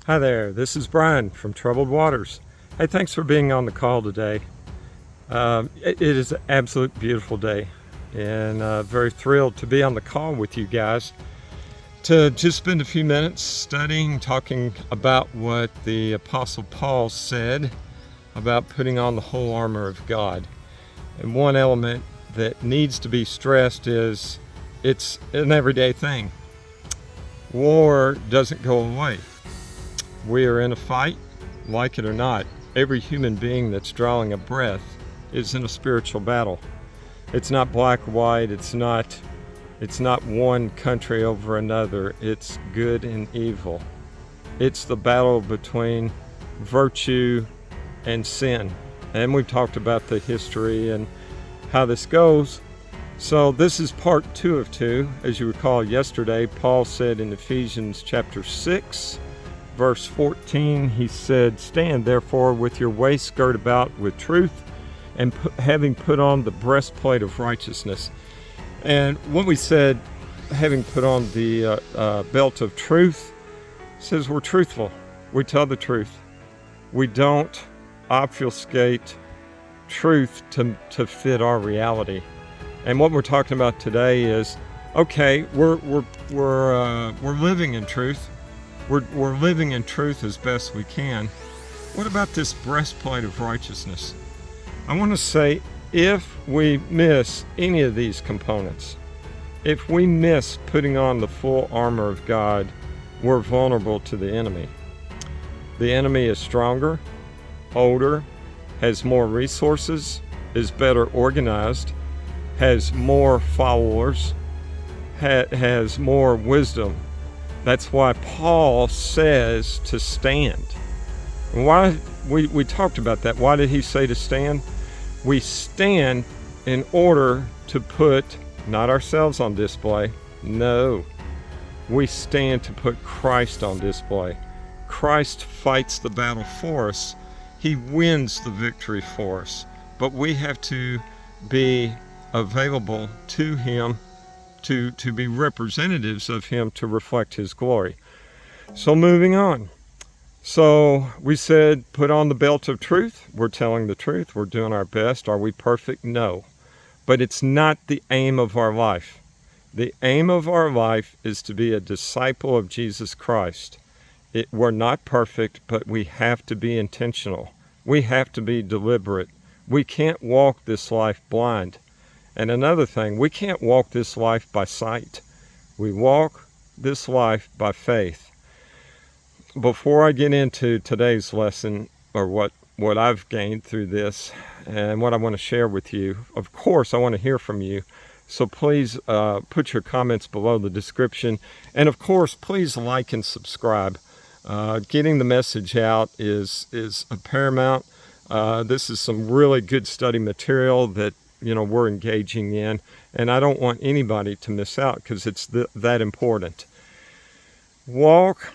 Hi there, this is Brian from Troubled Waters. Hey, thanks for being on the call today. It is an absolute beautiful day, and very thrilled to be on the call with you guys to just spend a few minutes studying, talking about what the Apostle Paul said about putting on the whole armor of God. And one element that needs to be stressed is it's an everyday thing. War doesn't go away. We are in a fight, like it or not. Every human being that's drawing a breath is in a spiritual battle. It's not black or white. It's not one country over another. It's good and evil. It's the battle between virtue and sin. And we've talked about the history and how this goes. So this is part 2 of 2. As you recall yesterday, Paul said in Ephesians chapter 6, verse 14, he said, "Stand therefore with your waist girt about with truth, and having put on the breastplate of righteousness." And when we said, having put on the belt of truth, says we're truthful. We tell the truth. We don't obfuscate truth to fit our reality. And what we're talking about today is, okay, we're living in truth. We're living in truth as best we can. What about this breastplate of righteousness? I want to say, if we miss any of these components, if we miss putting on the full armor of God, we're vulnerable to the enemy. The enemy is stronger, older, has more resources, is better organized, has more followers, has more wisdom. That's why Paul says to stand. And why we talked about that. Why did he say to stand? We stand in order to put not ourselves on display. No. We stand to put Christ on display. Christ fights the battle for us. He wins the victory for us. But we have to be available to him, to be representatives of him, to reflect his glory. So moving on. So we said, put on the belt of truth. We're telling the truth. We're doing our best. Are we perfect? No. But it's not the aim of our life. The aim of our life is to be a disciple of Jesus Christ. We're not perfect, but we have to be intentional. We have to be deliberate. We can't walk this life blind. And another thing, we can't walk this life by sight. We walk this life by faith. Before I get into today's lesson, or what I've gained through this and what I want to share with you, of course, I want to hear from you. So please put your comments below the description. And of course, please like and subscribe. Getting the message out is a paramount. This is some really good study material that we're engaging in, and I don't want anybody to miss out because it's that important. Walk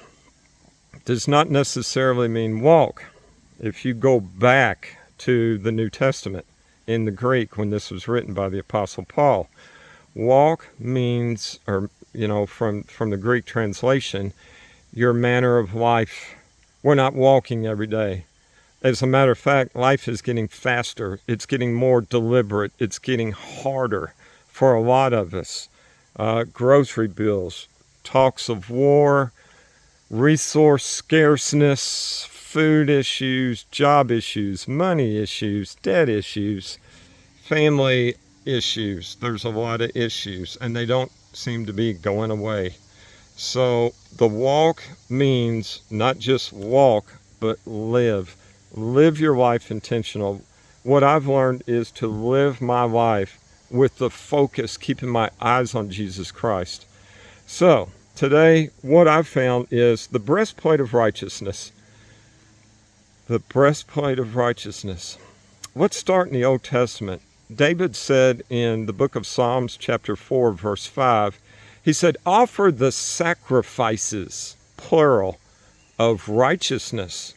does not necessarily mean walk. If you go back to the New Testament in the Greek when this was written by the Apostle Paul, walk means, or from the Greek translation, your manner of life. We're not walking every day. As a matter of fact, life is getting faster. It's getting more deliberate. It's getting harder for a lot of us. Grocery bills, talks of war, resource scarceness, food issues, job issues, money issues, debt issues, family issues. There's a lot of issues, and they don't seem to be going away. So the walk means not just walk, but live. Live your life intentional. What I've learned is to live my life with the focus, keeping my eyes on Jesus Christ. So today, what I've found is the breastplate of righteousness. The breastplate of righteousness. Let's start in the Old Testament. David said in the book of Psalms, chapter 4, verse 5, he said, offer the sacrifices, plural, of righteousness,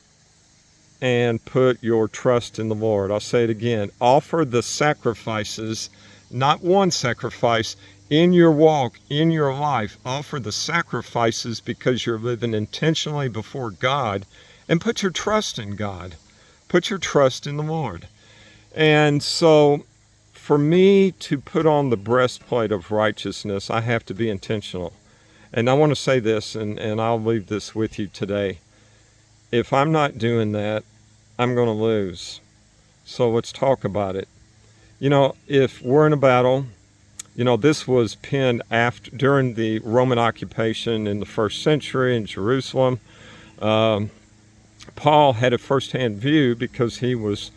and put your trust in the Lord. I'll say it again. Offer the sacrifices, not one sacrifice. in your walk, in your life. Offer the sacrifices because you're living intentionally before God, and put your trust in God. Put your trust in the Lord. And so for me to put on the breastplate of righteousness, I have to be intentional. And I want to say this, and I'll leave this with you today. If I'm not doing that, I'm going to lose. So let's talk about it. If we're in a battle, this was penned during the Roman occupation in the first century in Jerusalem. Paul had a first-hand view because he was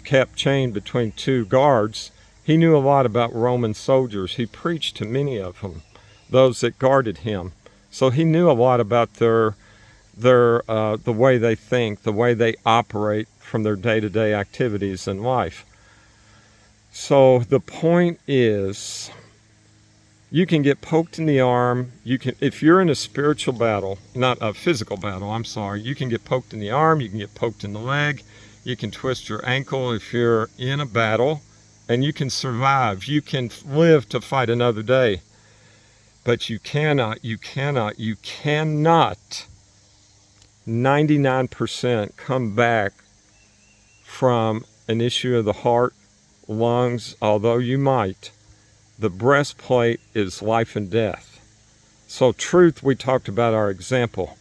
kept chained between two guards. He knew a lot about Roman soldiers. He preached to many of them, those that guarded him. So he knew a lot about the way they think, the way they operate from their day-to-day activities in life. So the point is, you can get poked in the arm. If you're in a spiritual battle, not a physical battle, I'm sorry, you can get poked in the arm, you can get poked in the leg, you can twist your ankle if you're in a battle, and you can survive. You can live to fight another day. But you cannot 99% come back from an issue of the heart, lungs, although you might. The breastplate is life and death. So truth, we talked about our example.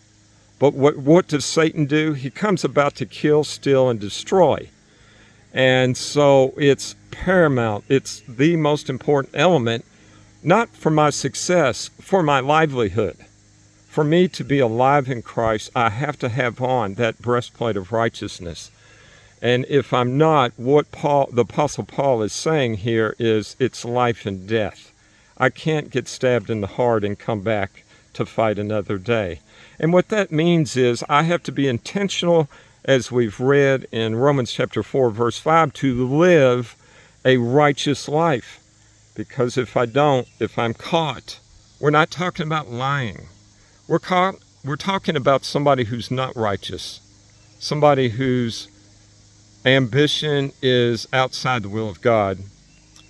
But what does Satan do? He comes about to kill, steal, and destroy. And so it's paramount. It's the most important element, not for my success, for my livelihood. For me to be alive in Christ, I have to have on that breastplate of righteousness. And if I'm not, what the Apostle Paul is saying here is it's life and death. I can't get stabbed in the heart and come back to fight another day. And what that means is I have to be intentional, as we've read in Romans chapter 4, verse 5, to live a righteous life. Because if I don't, if I'm caught, we're not talking about lying. We're talking about somebody who's not righteous, somebody whose ambition is outside the will of God.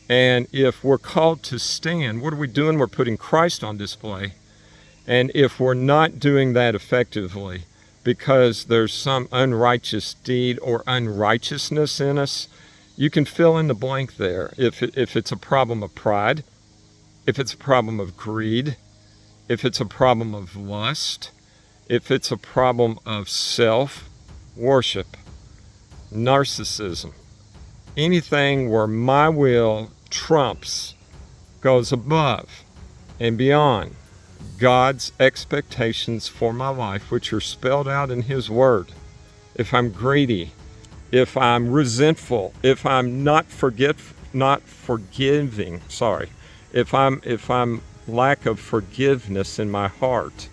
And if we're called to stand, what are we doing? We're putting Christ on display. And if we're not doing that effectively because there's some unrighteous deed or unrighteousness in us, you can fill in the blank there. If it's a problem of pride, if it's a problem of greed, if it's a problem of lust, if it's a problem of self-worship, narcissism, anything where my will trumps, goes above and beyond God's expectations for my life, which are spelled out in His Word. If I'm greedy, if I'm resentful, if I'm not forgiving, if I'm lack of forgiveness in my heart,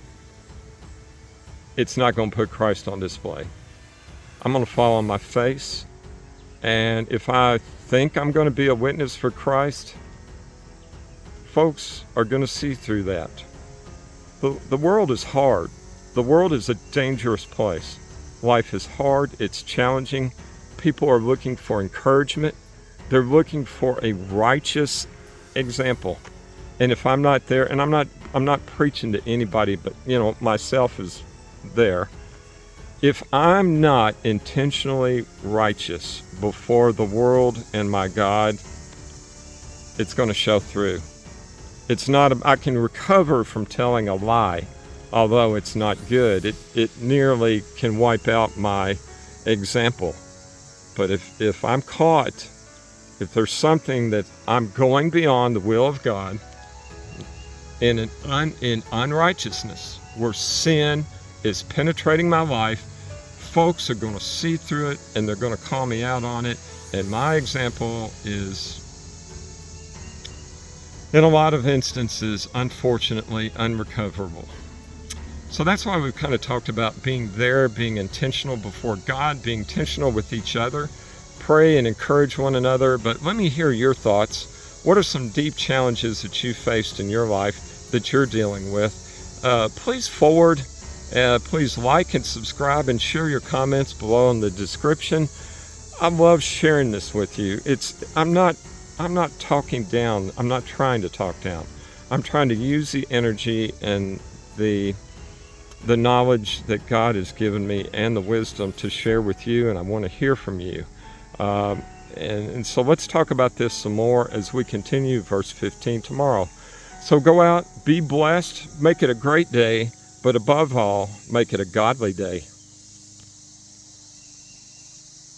it's not going to put Christ on display. I'm going to fall on my face, and if I think I'm going to be a witness for Christ, folks are going to see through that. The world is hard. The world is a dangerous place. Life is hard. It's challenging. People are looking for encouragement. They're looking for a righteous example. And if I'm not there, and I'm not preaching to anybody, but myself is there. If I'm not intentionally righteous before the world and my God, it's going to show through. It's not, I can recover from telling a lie, although it's not good. It nearly can wipe out my example. But if I'm caught, if there's something that I'm going beyond the will of God in unrighteousness, where sin is penetrating my life, folks are going to see through it and they're going to call me out on it. And my example is, in a lot of instances, unfortunately, unrecoverable. So that's why we've kind of talked about being there, being intentional before God, being intentional with each other, pray and encourage one another. But let me hear your thoughts. What are some deep challenges that you faced in your life that you're dealing with? Please forward. Please like and subscribe and share your comments below in the description. I love sharing this with you. I'm I'm not talking down. I'm not trying to talk down. I'm trying to use the energy and the knowledge that God has given me and the wisdom to share with you, and I want to hear from you. And so let's talk about this some more as we continue verse 15 tomorrow. So go out, be blessed, make it a great day, but above all, make it a godly day.